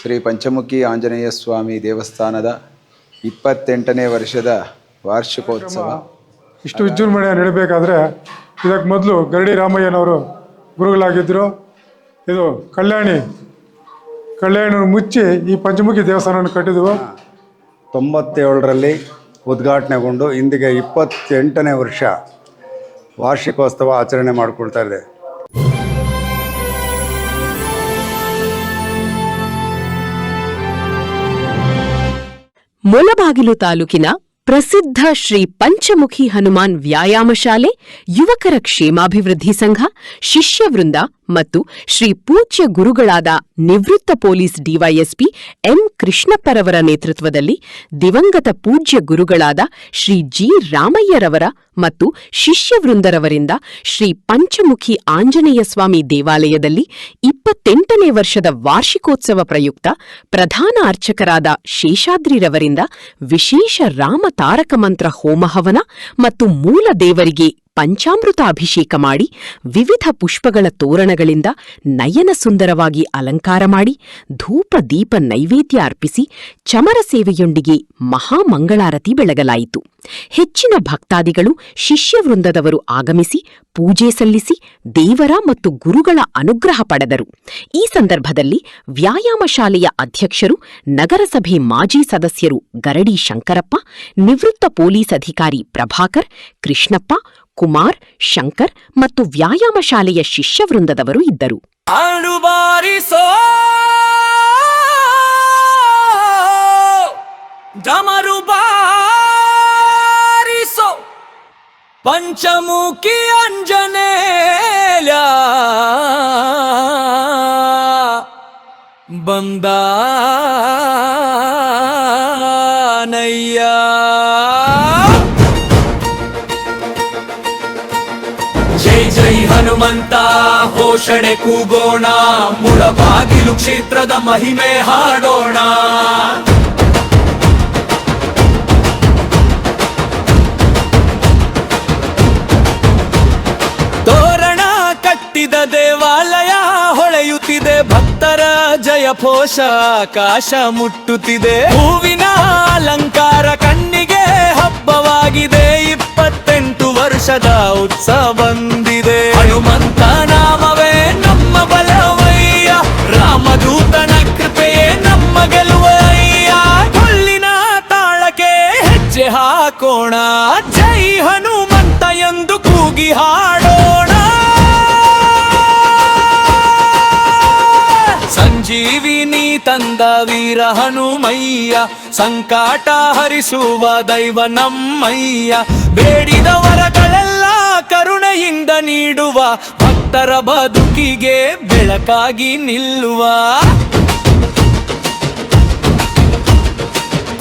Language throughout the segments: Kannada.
ಶ್ರೀ ಪಂಚಮುಖಿ ಆಂಜನೇಯ ಸ್ವಾಮಿ ದೇವಸ್ಥಾನದ 28ನೇ ವರ್ಷದ ವಾರ್ಷಿಕೋತ್ಸವ ಇಷ್ಟು ವಿಜೃಂಭಣೆ ನಡೀಬೇಕಾದ್ರೆ ಇದಕ್ಕೆ ಮೊದಲು ಗರಡಿ ರಾಮಯ್ಯನವರು ಗುರುಗಳಾಗಿದ್ದರು. ಇದು ಕಲ್ಯಾಣಿ ಮುಚ್ಚಿ ಈ ಪಂಚಮುಖಿ ದೇವಸ್ಥಾನವನ್ನು ಕಟ್ಟಿದ್ವು. 97ರಲ್ಲಿ ಉದ್ಘಾಟನೆಗೊಂಡು ಇಂದಿಗೆ 28ನೇ ವರ್ಷ ವಾರ್ಷಿಕೋತ್ಸವ ಆಚರಣೆ ಮಾಡಿಕೊಳ್ತಾ ಇದೆ. ಮುಳಬಾಗಿಲು ತಾಲೂಕಿನ ಪ್ರಸಿದ್ಧ ಶ್ರೀ ಪಂಚಮುಖಿ ಹನುಮಾನ್ ವ್ಯಾಯಾಮ ಶಾಲೆ, ಯುವಕರ ಕ್ಷೇಮಾಭಿವೃದ್ಧಿ ಸಂಘ, ಶಿಷ್ಯವೃಂದ ಮತ್ತು ಶ್ರೀ ಪೂಜ್ಯ ಗುರುಗಳಾದ ನಿವೃತ್ತ ಪೊಲೀಸ್ ಡಿವೈಎಸ್ಪಿ ಎಂ ಕೃಷ್ಣಪ್ಪರವರ ನೇತೃತ್ವದಲ್ಲಿ ದಿವಂಗತ ಪೂಜ್ಯ ಗುರುಗಳಾದ ಶ್ರೀ ಜಿ ರಾಮಯ್ಯರವರ ಮತ್ತು ಶಿಷ್ಯವೃಂದರವರಿಂದ ಶ್ರೀ ಪಂಚಮುಖಿ ಆಂಜನೇಯ ಸ್ವಾಮಿ ದೇವಾಲಯದಲ್ಲಿ 28ನೇ ವರ್ಷದ ವಾರ್ಷಿಕೋತ್ಸವ ಪ್ರಯುಕ್ತ ಪ್ರಧಾನ ಅರ್ಚಕರಾದ ಶೇಷಾದ್ರಿರವರಿಂದ ವಿಶೇಷ ರಾಮ ತಾರಕ ಮಂತ್ರ ಹೋಮಹವನ ಮತ್ತು ಮೂಲ ದೇವರಿಗೆ ಪಂಚಾಮೃತ ಅಭಿಷೇಕ ಮಾಡಿ ವಿವಿಧ ಪುಷ್ಪಗಳ ತೋರಣಗಳಿಂದ ನಯನ ಸುಂದರವಾಗಿ ಅಲಂಕಾರ ಮಾಡಿ ಧೂಪ ದೀಪ ನೈವೇದ್ಯ ಅರ್ಪಿಸಿ ಚಮರ ಸೇವೆಯೊಂದಿಗೆ ಮಹಾಮಂಗಳಾರತಿ ಬೆಳಗಲಾಯಿತು. ಹೆಚ್ಚಿನ ಭಕ್ತಾದಿಗಳು ಶಿಷ್ಯವೃಂದದವರು ಆಗಮಿಸಿ ಪೂಜೆ ಸಲ್ಲಿಸಿ ದೇವರ ಮತ್ತು ಗುರುಗಳ ಅನುಗ್ರಹ ಪಡೆದರು. ಈ ಸಂದರ್ಭದಲ್ಲಿ ವ್ಯಾಯಾಮ ಶಾಲೆಯ ಅಧ್ಯಕ್ಷರು, ನಗರಸಭೆ ಮಾಜಿ ಸದಸ್ಯರು ಗರಡಿ ಶಂಕರಪ್ಪ, ನಿವೃತ್ತ ಪೊಲೀಸ್ ಅಧಿಕಾರಿ ಪ್ರಭಾಕರ್, ಕೃಷ್ಣಪ್ಪ, ಕುಮಾರ್, ಶಂಕರ್ ಮತ್ತು ವ್ಯಾಯಾಮ ಶಾಲೆಯ ಶಿಷ್ಯವೃಂದದವರು ಇದ್ದರು. ಪಂಚಮುಖಿ ಆಂಜನೇಯ ಬಂದಾನಯ್ಯ. ಜೈ ಜೈ ಹನುಮಂತ ಘೋಷಣೆ ಕೂಗೋಣ, ಮುಳಬಾಗಿಲು ಕ್ಷೇತ್ರದ ಮಹಿಮೆ ಹಾಡೋಣ. ತೋರಣ ಕಟ್ಟಿದ ದೇವಾಲಯ ಹೊಳೆಯುತ್ತಿದೆ, ಭಕ್ತರ ಜಯ ಘೋಷ ಆಕಾಶ ಮುಟ್ಟುತ್ತಿದೆ. ಹೂವಿನ ಅಲಂಕಾರ ಕಣ್ಣಿಗೆ ಹಬ್ಬವಾಗಿದೆ, 28 ವರ್ಷದ ಉತ್ಸವ ಬಂದಿದೆ. ಹನುಮಂತ ನಾಮವೇ ನಮ್ಮ ಬಲವಯ್ಯ, ರಾಮದೂತನ ಕೃಪೆಯೇ ನಮ್ಮ ಗೆಲುವಯ್ಯ. ಕೊಲ್ಲಿನ ತಾಳಕ್ಕೆ ಹೆಜ್ಜೆ ಹಾಕೋಣ, ಜೈ ಹನುಮಂತ ಎಂದು ಕೂಗಿ ಹಾಡೋಣ. ಸಂಜೀವಿನಿ ತಂದ ವೀರ ಹನುಮಯ್ಯ, ಸಂಕಟ ಹರಿಸುವ ದೈವ ನಮ್ಮಯ್ಯ. ಬೇಡಿದ ವರಗಳೆಲ್ಲ ಕರುಣೆಯಿಂದ ನೀಡುವ, ಭಕ್ತರ ಬದುಕಿಗೆ ಬೆಳಕಾಗಿ ನಿಲ್ಲುವ.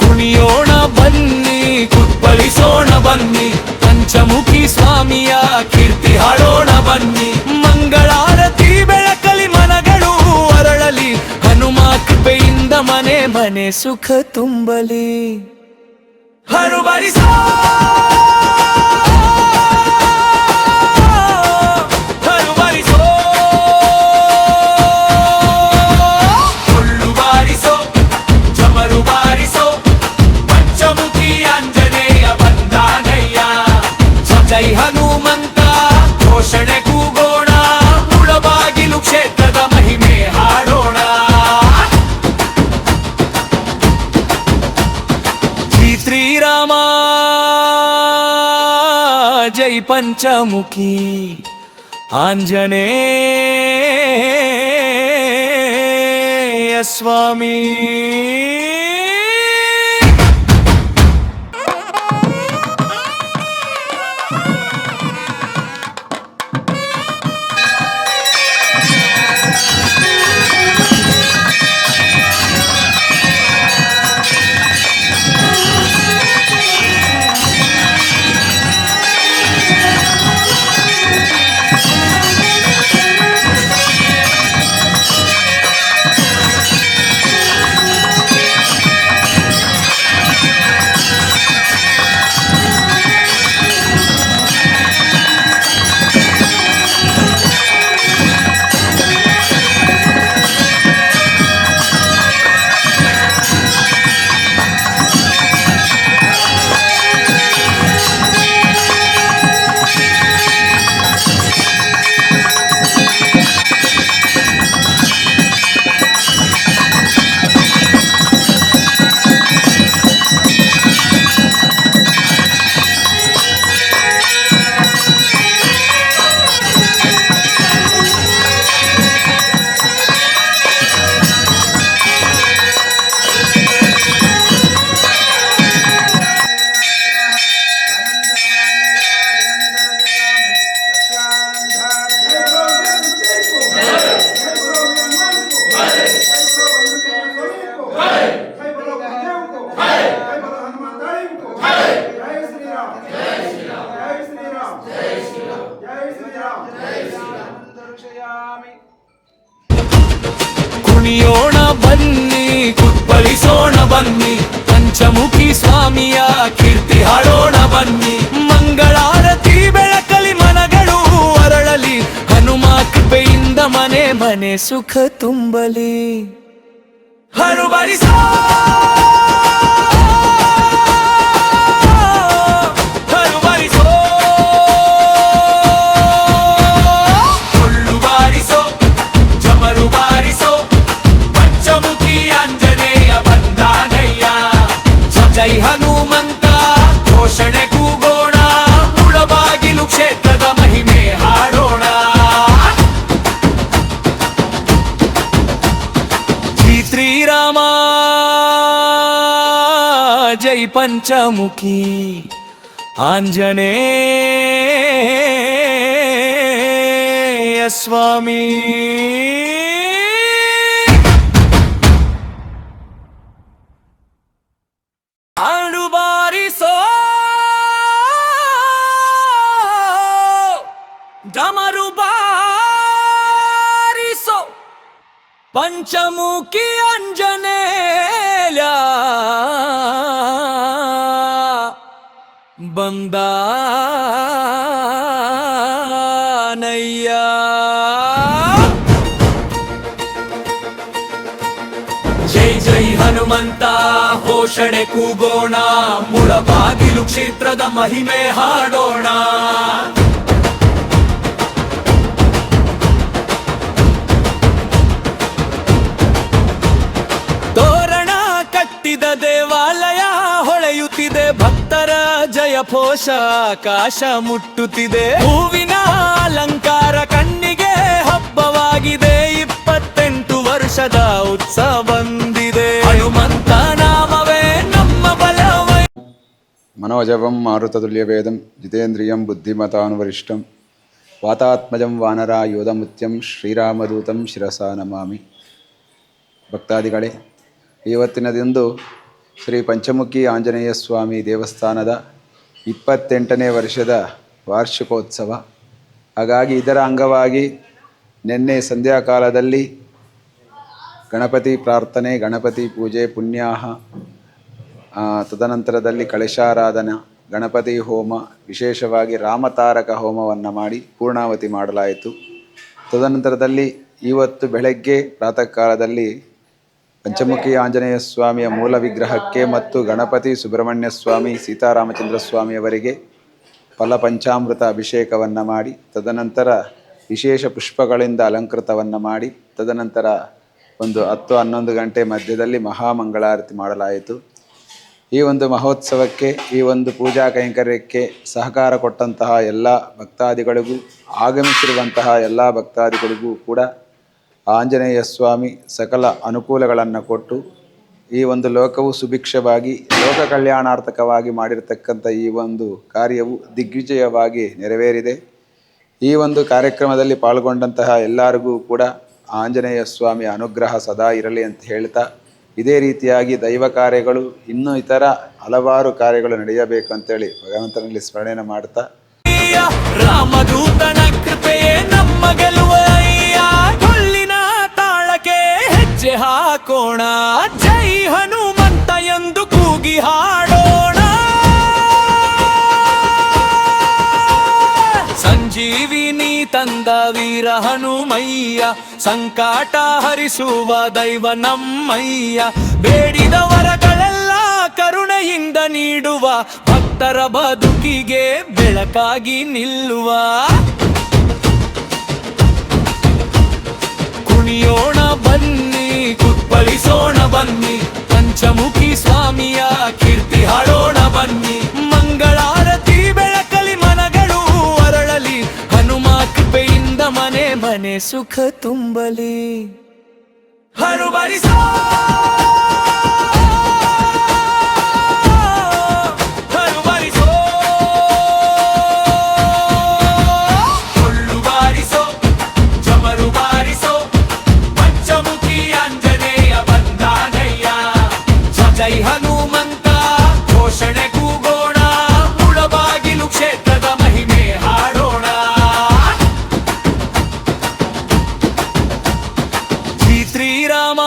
ಕುಣಿಯೋಣ ಬನ್ನಿ, ಕುಪ್ಪಳಿಸೋಣ ಬನ್ನಿ, ಪಂಚಮುಖಿ ಸ್ವಾಮಿಯ ಕೀರ್ತಿ ಹಾಡೋಣ ಬನ್ನಿ. ಮಂಗಳಾರತಿ ಬೆಳಕಲಿ ಮನಗಳು ಅರಳಲಿ, ಹನುಮ ಕೃಪೆಯಿಂದ ಮನೆ ಮನೆ ಸುಖ ತುಂಬಲಿ. ಹರುಬರಿಸೋ ಜೈ ಹನುಮಂತ ಘೋಷಣೆ ಕೂಗೋಣ, ಮುಳಬಾಗಿಲು ಕ್ಷೇತ್ರದ ಮಹಿಮೆ ಹಾಡೋಣ. ಶ್ರೀರಾಮ ಜೈ ಪಂಚಮುಖಿ ಆಂಜನೇಯ ಸ್ವಾಮಿ. ಸ್ವಾಮಿಯ ಕೀರ್ತಿ ಹಾಡೋಣ ಬನ್ನಿ. ಮಂಗಳಾರತಿ ಬೆಳಕಲಿ ಮನಗಳು ಅರಳಲಿ, ಹನುಮ ಕೃಪೆಯಿಂದ ಮನೆ ಮನೆ ಸುಖ ತುಂಬಲಿ. ಹರುಬರಿಸೋ ಹರುಬರಿಸೋ ಕೊಳ್ಳು ಬಾರಿಸೋ ಚಮರು ಬಾರಿಸೋ, ಪಂಚಮುಖಿ ಆಂಜನೇಯ ಬಂದಾನಯ್ಯ. ಜೈ ಹನುಮಂತ ಘೋಷಣೆ ಕೂಗೋಣ, ಮುಳಬಾಗಿಲು ಕ್ಷೇತ್ರದ ಮಹಿಮೆ ಹಾಡೋಣ. ಶ್ರೀರಾಮ ಜೈ ಪಂಚಮುಖಿ ಆಂಜನೇಯ ಸ್ವಾಮಿ. ಆಡು ಬಾರಿಸೋ ಡಮರು ಬಾರಿಸೋ, ಪಂಚಮುಖಿ ಆಂಜನೇಯ ಬಂದಾನಯ್ಯ. ಜೈ ಜೈ ಹನುಮಂತ ಘೋಷಣೆ ಕೂಗೋಣ, ಮುಳಬಾಗಿಲು ಕ್ಷೇತ್ರದ ಮಹಿಮೆ ಹಾಡೋಣ. ತೋರಣ ಕಟ್ಟಿದ ದೇವಾಲಯ ಹೊಳೆಯುತ್ತಿದೆ, ಭಕ್ತರ ಜಯ ಘೋಷ ಆಕಾಶ ಮುಟ್ಟುತ್ತಿದೆ. ಹೂವಿನ ಅಲಂಕಾರ ಕಣ್ಣಿಗೆ ಹಬ್ಬವಾಗಿದೆ, 28 ವರ್ಷದ ಉತ್ಸವ ಬಂದಿದೆ. ಹನುಮಂತ ನಾಮವೇ ನಮ್ಮ ಬಲವೈ. ಮನೋಜವಂ ಮಾರುತತುಲ್ಯವೇದಂ ಜಿತೇಂದ್ರಿಯಂ ಬುದ್ಧಿಮತಾನುವರಿಷ್ಠಂ ವಾತಾತ್ಮಜಂ ವಾನರಾಯೋಧಮುತ್ಯಂ ಶ್ರೀರಾಮದೂತಂ ಶಿರಸಾ ನಮಾಮಿ. ಭಕ್ತಾದಿಗಳೇ, ಇವತ್ತಿನದಂದು ಶ್ರೀ ಪಂಚಮುಖಿ ಆಂಜನೇಯ ಸ್ವಾಮಿ ದೇವಸ್ಥಾನದ 28ನೇ ವರ್ಷದ ವಾರ್ಷಿಕೋತ್ಸವ. ಹಾಗಾಗಿ ಇದರ ಅಂಗವಾಗಿ ನಿನ್ನೆ ಸಂಧ್ಯಾಕಾಲದಲ್ಲಿ ಗಣಪತಿ ಪ್ರಾರ್ಥನೆ, ಗಣಪತಿ ಪೂಜೆ, ಪುಣ್ಯಾಹ, ತದನಂತರದಲ್ಲಿ ಕಳಶಾರಾಧನಾ, ಗಣಪತಿ ಹೋಮ, ವಿಶೇಷವಾಗಿ ರಾಮತಾರಕ ಹೋಮವನ್ನು ಮಾಡಿ ಪೂರ್ಣಾವತಿ ಮಾಡಲಾಯಿತು. ತದನಂತರದಲ್ಲಿ ಇವತ್ತು ಬೆಳಗ್ಗೆ ಪ್ರಾತಃ ಕಾಲದಲ್ಲಿ ಪಂಚಮುಖಿ ಆಂಜನೇಯ ಸ್ವಾಮಿಯ ಮೂಲ ವಿಗ್ರಹಕ್ಕೆ ಮತ್ತು ಗಣಪತಿ ಸುಬ್ರಹ್ಮಣ್ಯ ಸ್ವಾಮಿ, ಸೀತಾರಾಮಚಂದ್ರ ಸ್ವಾಮಿಯವರಿಗೆ ಫಲ ಪಂಚಾಮೃತ ಅಭಿಷೇಕವನ್ನು ಮಾಡಿ, ತದನಂತರ ವಿಶೇಷ ಪುಷ್ಪಗಳಿಂದ ಅಲಂಕೃತವನ್ನು ಮಾಡಿ, ತದನಂತರ ಒಂದು 10-11 ಗಂಟೆ ಮಧ್ಯದಲ್ಲಿ ಮಹಾಮಂಗಳಾರತಿ ಮಾಡಲಾಯಿತು. ಈ ಒಂದು ಮಹೋತ್ಸವಕ್ಕೆ, ಈ ಒಂದು ಪೂಜಾ ಕೈಂಕರ್ಯಕ್ಕೆ ಸಹಕಾರ ಕೊಟ್ಟಂತಹ ಎಲ್ಲ ಭಕ್ತಾದಿಗಳಿಗೂ, ಆಗಮಿಸಿರುವಂತಹ ಎಲ್ಲ ಭಕ್ತಾದಿಗಳಿಗೂ ಕೂಡ ಆಂಜನೇಯ ಸ್ವಾಮಿ ಸಕಲ ಅನುಕೂಲಗಳನ್ನು ಕೊಟ್ಟು ಈ ಒಂದು ಲೋಕವು ಸುಭಿಕ್ಷವಾಗಿ ಲೋಕ ಕಲ್ಯಾಣಾರ್ಥಕವಾಗಿ ಮಾಡಿರತಕ್ಕಂಥ ಈ ಒಂದು ಕಾರ್ಯವು ದಿಗ್ವಿಜಯವಾಗಿ ನೆರವೇರಿದೆ. ಈ ಒಂದು ಕಾರ್ಯಕ್ರಮದಲ್ಲಿ ಪಾಲ್ಗೊಂಡಂತಹ ಎಲ್ಲರಿಗೂ ಕೂಡ ಆಂಜನೇಯ ಸ್ವಾಮಿಯ ಅನುಗ್ರಹ ಸದಾ ಇರಲಿ ಅಂತ ಹೇಳ್ತಾ, ಇದೇ ರೀತಿಯಾಗಿ ದೈವ ಕಾರ್ಯಗಳು ಇನ್ನೂ ಇತರ ಹಲವಾರು ಕಾರ್ಯಗಳು ನಡೆಯಬೇಕು ಅಂತೇಳಿ ಭಗವಂತನಲ್ಲಿ ಸ್ಮರಣೆಯನ್ನು ಮಾಡ್ತಾ, ರಾಮದೂತನ ಕೃಪೆಯೇ ನಮ್ಮ ಗೆಲುವಯ್ಯ. ಕೊಲ್ಲಿನ ತಾಳಕ್ಕೆ ಹೆಜ್ಜೆ ಹಾಕೋಣ, ಜೈ ಹನುಮಂತ ಎಂದು ಕೂಗಿ ಹಾಡೋಣ. ಸಂಜೀವಿನಿ ತಂದ ವೀರ ಹನುಮಯ್ಯ, ಸಂಕಟ ಹರಿಸುವ ದೈವ ನಮ್ಮಯ್ಯ. ಬೇಡಿದ ವರಗಳೆಲ್ಲ ಕರುಣೆಯಿಂದ ನೀಡುವ, ಭಕ್ತರ ಬದುಕಿಗೆ ಬೆಳಕಾಗಿ ನಿಲ್ಲುವ. ಕುಣಿಯೋಣ ಬನ್ನಿ, ಕುಪ್ಪಳಿಸೋಣ ಬನ್ನಿ, ಪಂಚಮುಖಿ ಸ್ವಾಮಿಯ ಕೀರ್ತಿ ಹಾಡೋಣ ಬನ್ನಿ. ಮಂಗಳಾರತಿ ಬೆಳಕಲಿ ಮನಗಳು ಅರಳಲಿ, ಹನುಮ ಕೃಪೆಯಿಂದ ಮನೆ ಮನೆ ಸುಖ ತುಂಬಲಿ. ಹರುಬರಿಸೋ ಹರುಬರಿಸೋ ಕೊಳ್ಳು ಬಾರಿಸೋ ಚಮರು ಬಾರಿಸೋ, ಪಂಚಮುಖಿ ಆಂಜನೇಯ ಬಂದಾನಯ್ಯ. ಜೈ ಹನುಮಂತ ಘೋಷಣೆ ಕೂಗೋಣ, ಮುಳಬಾಗಿಲು ಕ್ಷೇತ್ರದ ಮಹಿಮೆ ಹಾಡೋಣ. ಶ್ರೀರಾಮ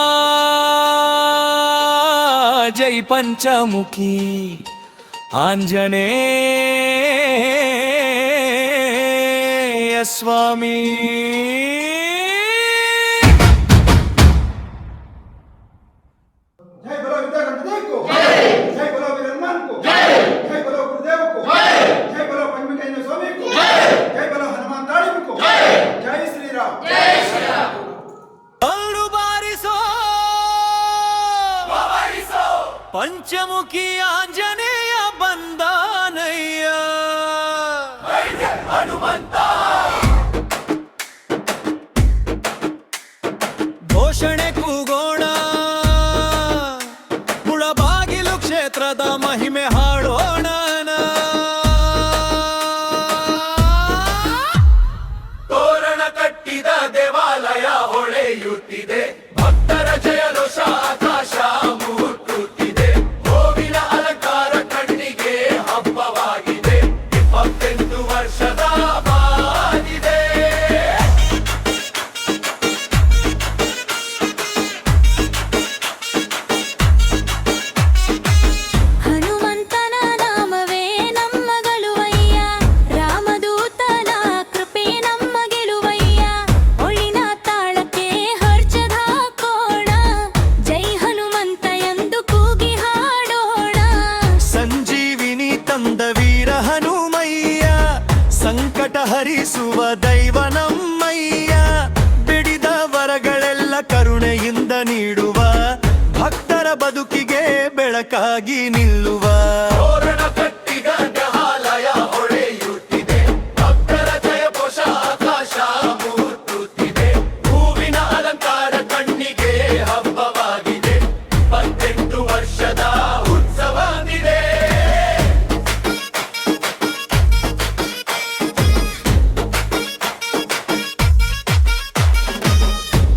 ಜೈ ಪಂಚಮುಖಿ ಆಂಜನೇಯ ಸ್ವಾಮಿ. जय बोलो विद्या गणपति को जय बोलो वीर हनुमान को जय बोलो गुरुदेव को जय बोलो पंचमुखी स्वामी को जय बोलो हनुमान ताड़ी को जय श्री राम. ಅಲ್ಲು ಬಾರಿಸೋ ಪಂಚಮುಖಿ ಆಂಜನೇಯ ಬಂದಾನಯ್ಯ. ಹನುಮಂತ ಘೋಷಣೆ ಕೂಗೋಣ, ಮುಳಬಾಗಿಲು ಕ್ಷೇತ್ರದ ಮಹಿಮೆ ಹಾಡೋಣ. ತೋರಣ ಕಟ್ಟಿದ ದೇವಾಲಯ ಹೊಳೆಯುತ್ತಿದೆ, ಭಕ್ತರ ಜಯಘೋಷ ಆಕಾಶ ಮುಟ್ಟುತ್ತಿದೆ. ಗೋವಿನ ಅಲಂಕಾರ ಕಣ್ಣಿಗೆ ಹಬ್ಬವಾಗಿದೆ, 28 ವರ್ಷದ ಬಾದಿದೆ. ಹನುಮಂತನ ನಾಮವೇ ನಮ್ಮ ಗೆಲುವಯ್ಯ, ರಾಮದೂತನ ಕೃಪೆ ನಮ್ಮ ಗೆಲುವಯ್ಯ. ಒಳಿನ ತಾಳಕ್ಕೆ ಹರ್ಷದ ಹಾಕೋಣ, ಜೈ ಹನುಮಂತ ಎಂದು ಕೂಗಿ ಹಾಡೋಣ. ಸಂಜೀವಿನಿ ತಂದ ವೀರ ಹನುಮಯ್ಯ, ಸಂಕಟ ಹರಿಸುವ ದೈವ ನಮ್ಮಯ್ಯ. ಬಿಡಿದ ವರಗಳೆಲ್ಲ ಕರುಣೆಯಿಂದ ನೀಡುವ, ಭಕ್ತರ ಬದುಕಿಗೆ ಬೆಳಕಾಗಿ ನಿಲ್ಲುವ. ತೋರಣ ಕಟ್ಟಿದ ದೇವಾಲಯ ಹೊಳೆಯುತ್ತಿದೆ, ಭಕ್ತರ ಜಯಘೋಷ ಆಕಾಶ ಮುಟ್ಟುತ್ತಿದೆ. ಹೂವಿನ ಅಲಂಕಾರ ಕಣ್ಣಿಗೆ ಹಬ್ಬವಾಗಿದೆ, 28 ವರ್ಷದ ಉತ್ಸವವಿದೆ.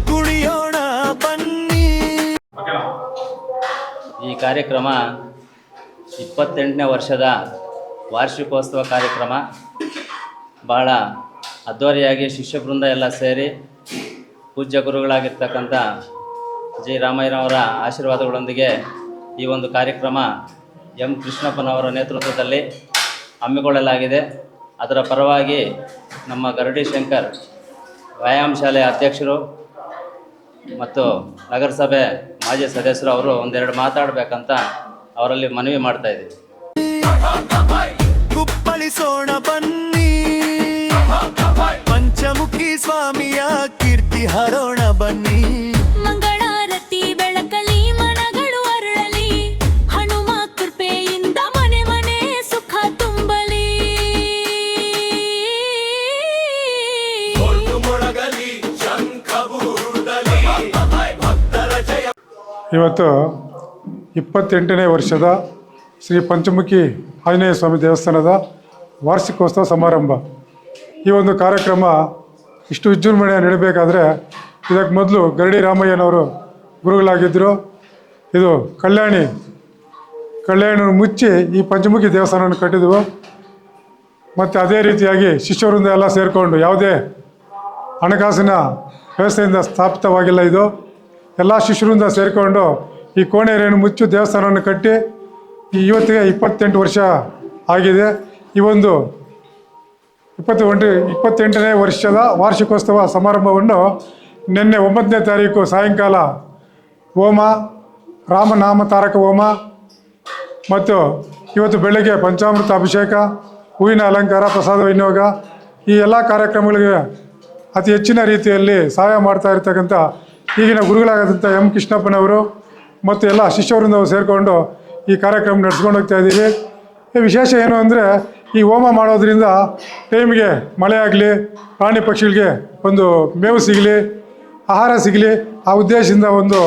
ಕುಣಿಯೋಣ ಬನ್ನಿ. ಈ ಕಾರ್ಯಕ್ರಮ 28ನೇ ವರ್ಷದ ವಾರ್ಷಿಕೋತ್ಸವ ಕಾರ್ಯಕ್ರಮ. ಭಾಳ ಅದ್ಧೂರಿಯಾಗಿ ಶಿಷ್ಯವೃಂದ ಎಲ್ಲ ಸೇರಿ ಪೂಜ್ಯ ಗುರುಗಳಾಗಿರ್ತಕ್ಕಂಥ ಜಿ ರಾಮಯ್ಯನವರ ಆಶೀರ್ವಾದಗಳೊಂದಿಗೆ ಈ ಒಂದು ಕಾರ್ಯಕ್ರಮ ಎಂ ಕೃಷ್ಣಪ್ಪನವರ ನೇತೃತ್ವದಲ್ಲಿ ಹಮ್ಮಿಕೊಳ್ಳಲಾಗಿದೆ. ಅದರ ಪರವಾಗಿ ನಮ್ಮ ಗರಡಿ ಶಂಕರ್ ವ್ಯಾಯಾಮ ಶಾಲೆಯ ಅಧ್ಯಕ್ಷರು ಮತ್ತು ನಗರಸಭೆ ಮಾಜಿ ಸದಸ್ಯರು ಅವರು ಒಂದೆರಡು ಮಾತಾಡಬೇಕಂತ ಅವರಲ್ಲಿ ಮನವಿ ಮಾಡ್ತಾ ಇದ್ದೀವಿ. ಕುಪ್ಪಳಿಸೋಣ ಬನ್ನಿ, ಪಂಚಮುಖಿ ಸ್ವಾಮಿಯ ಕೀರ್ತಿ ಹರೋಣ ಬನ್ನಿ. ಮಂಗಳಾರತಿ ಬೆಳಕಲಿ ಮನಗಳು ಅರಳಲಿ, ಹನುಮ ಕೃಪೆಯಿಂದ ಮನೆ ಮನೆ ಸುಖ ತುಂಬಲಿ. ಮೊಳಗಲಿ ಶಂಖಭೂಡಲಿ, ಭಕ್ತರ ಜಯ. ಇವತ್ತು 28ನೇ ವರ್ಷದ ಶ್ರೀ ಪಂಚಮುಖಿ ಆಂಜನೇಯ ಸ್ವಾಮಿ ದೇವಸ್ಥಾನದ ವಾರ್ಷಿಕೋತ್ಸವ ಸಮಾರಂಭ. ಈ ಒಂದು ಕಾರ್ಯಕ್ರಮ ಇಷ್ಟು ವಿಜೃಂಭಣೆ ನಡೀಬೇಕಾದ್ರೆ ಇದಕ್ಕೆ ಮೊದಲು ಗರಡಿ ರಾಮಯ್ಯನವರು ಗುರುಗಳಾಗಿದ್ದರು. ಇದು ಕಲ್ಯಾಣಿಯನ್ನು ಮುಚ್ಚಿ ಈ ಪಂಚಮುಖಿ ದೇವಸ್ಥಾನವನ್ನು ಕಟ್ಟಿದ್ವು. ಮತ್ತು ಅದೇ ರೀತಿಯಾಗಿ ಶಿಷ್ಯವೃಂದ ಎಲ್ಲ ಸೇರಿಕೊಂಡು, ಯಾವುದೇ ಹಣಕಾಸಿನ ವ್ಯವಸ್ಥೆಯಿಂದ ಸ್ಥಾಪಿತವಾಗಿಲ್ಲ ಇದು. ಎಲ್ಲ ಶಿಷ್ಯರಿಂದ ಸೇರಿಕೊಂಡು ಈ ಕೋಣೆಯನ್ನು ಮುಚ್ಚು ದೇವಸ್ಥಾನವನ್ನು ಕಟ್ಟಿ ಇವತ್ತಿಗೆ 28 ವರ್ಷ ಆಗಿದೆ. ಈ ಒಂದು 28ನೇ ವರ್ಷದ ವಾರ್ಷಿಕೋತ್ಸವ ಸಮಾರಂಭವನ್ನು ನಿನ್ನೆ 9ನೇ ತಾರೀಕು ಸಾಯಂಕಾಲ ಹೋಮ, ರಾಮನಾಮ ತಾರಕ ಹೋಮ ಮತ್ತು ಇವತ್ತು ಬೆಳಗ್ಗೆ ಪಂಚಾಮೃತ ಅಭಿಷೇಕ, ಹೂವಿನ ಅಲಂಕಾರ, ಪ್ರಸಾದ ವಿನಿಯೋಗ, ಈ ಎಲ್ಲ ಕಾರ್ಯಕ್ರಮಗಳಿಗೆ ಅತಿ ಹೆಚ್ಚಿನ ರೀತಿಯಲ್ಲಿ ಸಹಾಯ ಮಾಡ್ತಾ ಇರ್ತಕ್ಕಂಥ ಈಗಿನ ಗುರುಗಳಾದಂಥ ಎಂ ಕೃಷ್ಣಪ್ಪನವರು ಮತ್ತು ಎಲ್ಲ ಶಿಷ್ಯವೃಂದವು ಸೇರಿಕೊಂಡು ಈ ಕಾರ್ಯಕ್ರಮ ನಡೆಸ್ಕೊಂಡು ಹೋಗ್ತಾ ಇದ್ದೀವಿ. ವಿಶೇಷ ಏನು ಅಂದರೆ, ಈ ಹೋಮ ಮಾಡೋದ್ರಿಂದ ಟೈಮ್ಗೆ ಮಳೆ ಆಗಲಿ, ಪ್ರಾಣಿ ಪಕ್ಷಿಗಳಿಗೆ ಒಂದು ಮೇವು ಸಿಗಲಿ, ಆಹಾರ ಸಿಗಲಿ, ಆ ಉದ್ದೇಶದಿಂದ ಒಂದು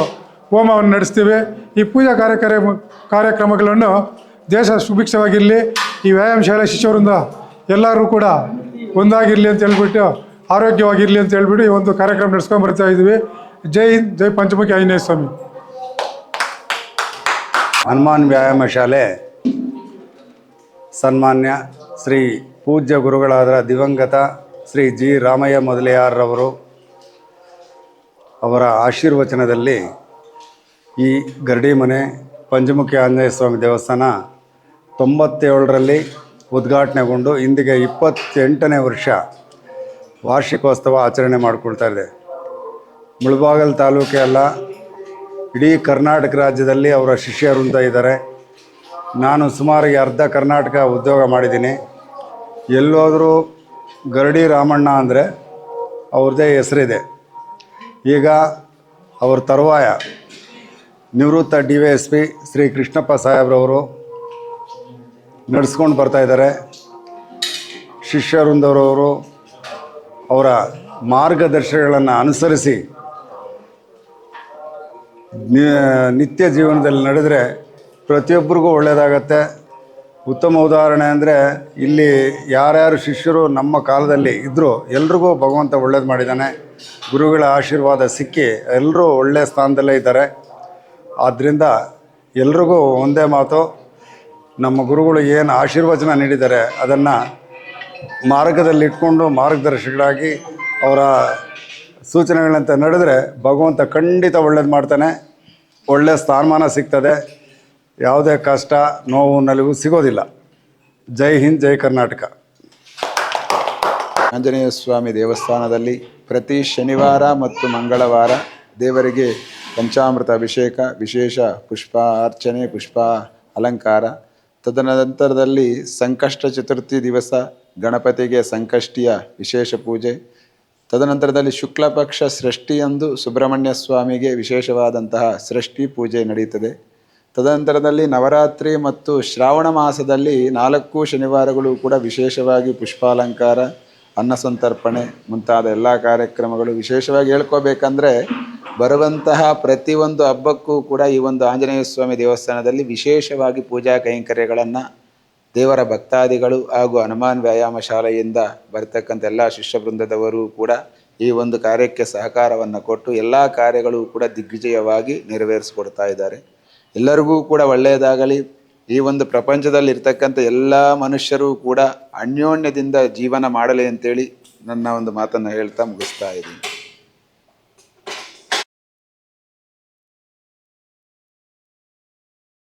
ಹೋಮವನ್ನು ನಡೆಸ್ತೀವಿ. ಈ ಪೂಜಾ ಕಾರ್ಯಕ್ರಮಗಳನ್ನು ದೇಶ ಸುಭಿಕ್ಷವಾಗಿರಲಿ, ಈ ವ್ಯಾಯಾಮ ಶಾಲೆ ಶಿಷ್ಯವರಿಂದ ಎಲ್ಲರೂ ಕೂಡ ಒಂದಾಗಿರಲಿ ಅಂತ ಹೇಳ್ಬಿಟ್ಟು, ಆರೋಗ್ಯವಾಗಿರಲಿ ಅಂತ ಹೇಳ್ಬಿಟ್ಟು ಈ ಒಂದು ಕಾರ್ಯಕ್ರಮ ನಡೆಸ್ಕೊಂಡು ಬರ್ತಾ ಇದ್ದೀವಿ. ಜೈ ಹಿಂದ್, ಜೈ ಪಂಚಮುಖಿ ಆಂಜನೇಯ ಸ್ವಾಮಿ. ಹನುಮಾನ್ ವ್ಯಾಯಾಮ ಶಾಲೆ ಸನ್ಮಾನ್ಯ ಶ್ರೀ ಪೂಜ್ಯ ಗುರುಗಳಾದ ದಿವಂಗತ ಶ್ರೀ ಜಿ ರಾಮಯ್ಯ ಮೊದಲಿಯಾರ್ರವರು ಅವರ ಆಶೀರ್ವಚನದಲ್ಲಿ ಈ ಗರಡಿ ಮನೆ ಪಂಚಮುಖಿ ಆಂಜನೇಯ ಸ್ವಾಮಿ ದೇವಸ್ಥಾನ 97ರಲ್ಲಿ ಉದ್ಘಾಟನೆಗೊಂಡು ಇಂದಿಗೆ 28ನೇ ವರ್ಷ ವಾರ್ಷಿಕೋತ್ಸವ ಆಚರಣೆ ಮಾಡಿಕೊಳ್ತಾ ಇದೆ. ಮುಳಬಾಗಿಲು ತಾಲೂಕೇ ಅಲ್ಲ, ಇಡೀ ಕರ್ನಾಟಕ ರಾಜ್ಯದಲ್ಲಿ ಅವರ ಶಿಷ್ಯವೃಂದ ಇದ್ದಾರೆ. ನಾನು ಸುಮಾರು ಅರ್ಧ ಕರ್ನಾಟಕ ಉದ್ಯೋಗ ಮಾಡಿದ್ದೀನಿ. ಎಲ್ಲೋದರೂ ಗರಡಿ ರಾಮಣ್ಣ ಅಂದರೆ ಅವ್ರದ್ದೇ ಹೆಸರಿದೆ. ಈಗ ಅವ್ರ ತರುವಾಯ ನಿವೃತ್ತ DYSP ಶ್ರೀ ಕೃಷ್ಣಪ್ಪ ಸಾಹೇಬ್ರವರು ನಡೆಸ್ಕೊಂಡು ಬರ್ತಾಯಿದ್ದಾರೆ. ಶಿಷ್ಯವೃಂದರವರು ಅವರ ಮಾರ್ಗದರ್ಶನಗಳನ್ನು ಅನುಸರಿಸಿ ನಿತ್ಯ ಜೀವನದಲ್ಲಿ ನಡೆದರೆ ಪ್ರತಿಯೊಬ್ಬರಿಗೂ ಒಳ್ಳೆಯದಾಗತ್ತೆ. ಉತ್ತಮ ಉದಾಹರಣೆ ಅಂದರೆ ಇಲ್ಲಿ ಯಾರ್ಯಾರು ಶಿಷ್ಯರು ನಮ್ಮ ಕಾಲದಲ್ಲಿ ಇದ್ದರೂ ಎಲ್ರಿಗೂ ಭಗವಂತ ಒಳ್ಳೇದು ಮಾಡಿದ್ದಾನೆ. ಗುರುಗಳ ಆಶೀರ್ವಾದ ಸಿಕ್ಕಿ ಎಲ್ಲರೂ ಒಳ್ಳೆಯ ಸ್ಥಾನದಲ್ಲೇ ಇದ್ದಾರೆ. ಆದ್ದರಿಂದ ಎಲ್ರಿಗೂ ಒಂದೇ ಮಾತು, ನಮ್ಮ ಗುರುಗಳು ಏನು ಆಶೀರ್ವಚನ ನೀಡಿದ್ದಾರೆ ಅದನ್ನು ಮಾರ್ಗದಲ್ಲಿಟ್ಕೊಂಡು ಮಾರ್ಗದರ್ಶಕರಾಗಿ ಅವರ ಸೂಚನೆಗಳಂತೆ ನಡೆದರೆ ಭಗವಂತ ಖಂಡಿತ ಒಳ್ಳೇದು ಮಾಡ್ತಾನೆ. ಒಳ್ಳೆಯ ಸ್ಥಾನಮಾನ ಸಿಗ್ತದೆ. ಯಾವುದೇ ಕಷ್ಟ ನೋವು ನಲಿವು ಸಿಗೋದಿಲ್ಲ. ಜೈ ಹಿಂದ್, ಜೈ ಕರ್ನಾಟಕ. ಆಂಜನೇಯ ಸ್ವಾಮಿ ದೇವಸ್ಥಾನದಲ್ಲಿ ಪ್ರತಿ ಶನಿವಾರ ಮತ್ತು ಮಂಗಳವಾರ ದೇವರಿಗೆ ಪಂಚಾಮೃತ ಅಭಿಷೇಕ, ವಿಶೇಷ ಪುಷ್ಪ ಅರ್ಚನೆ, ಪುಷ್ಪ ಅಲಂಕಾರ. ತದನಂತರದಲ್ಲಿ ಸಂಕಷ್ಟ ಚತುರ್ಥಿ ದಿವಸ ಗಣಪತಿಗೆ ಸಂಕಷ್ಟಿಯ ವಿಶೇಷ ಪೂಜೆ. ತದನಂತರದಲ್ಲಿ ಶುಕ್ಲ ಪಕ್ಷ ಷಷ್ಠಿಯಂದು ಸುಬ್ರಹ್ಮಣ್ಯ ಸ್ವಾಮಿಗೆ ವಿಶೇಷವಾದಂತಹ ಸೃಷ್ಟಿ ಪೂಜೆ ನಡೆಯುತ್ತದೆ. ತದನಂತರದಲ್ಲಿ ನವರಾತ್ರಿ ಮತ್ತು ಶ್ರಾವಣ ಮಾಸದಲ್ಲಿ 4 ಶನಿವಾರಗಳು ಕೂಡ ವಿಶೇಷವಾಗಿ ಪುಷ್ಪಾಲಂಕಾರ, ಅನ್ನ ಸಂತರ್ಪಣೆ ಮುಂತಾದ ಎಲ್ಲ ಕಾರ್ಯಕ್ರಮಗಳು. ವಿಶೇಷವಾಗಿ ಹೇಳ್ಕೋಬೇಕಂದ್ರೆ ಬರುವಂತಹ ಪ್ರತಿಯೊಂದು ಹಬ್ಬಕ್ಕೂ ಕೂಡ ಈ ಒಂದು ಆಂಜನೇಯ ಸ್ವಾಮಿ ದೇವಸ್ಥಾನದಲ್ಲಿ ವಿಶೇಷವಾಗಿ ಪೂಜಾ ಕೈಂಕರ್ಯಗಳನ್ನು ದೇವರ ಭಕ್ತಾದಿಗಳು ಹಾಗೂ ಹನುಮಾನ್ ವ್ಯಾಯಾಮ ಶಾಲೆಯಿಂದ ಬರ್ತಕ್ಕಂಥ ಎಲ್ಲ ಶಿಷ್ಯ ವೃಂದದವರು ಕೂಡ ಈ ಒಂದು ಕಾರ್ಯಕ್ಕೆ ಸಹಕಾರವನ್ನು ಕೊಟ್ಟು ಎಲ್ಲ ಕಾರ್ಯಗಳು ಕೂಡ ದಿಗ್ವಿಜಯವಾಗಿ ನೆರವೇರಿಸಿಕೊಡ್ತಾ ಇದ್ದಾರೆ. ಎಲ್ಲರಿಗೂ ಕೂಡ ಒಳ್ಳೆಯದಾಗಲಿ. ಈ ಒಂದು ಪ್ರಪಂಚದಲ್ಲಿ ಇರ್ತಕ್ಕಂಥ ಎಲ್ಲ ಮನುಷ್ಯರು ಕೂಡ ಅನ್ಯೋನ್ಯದಿಂದ ಜೀವನ ಮಾಡಲಿ ಅಂತೇಳಿ ನನ್ನ ಒಂದು ಮಾತನ್ನು ಹೇಳ್ತಾ ಮುಗಿಸ್ತಾ ಇದ್ದೀನಿ.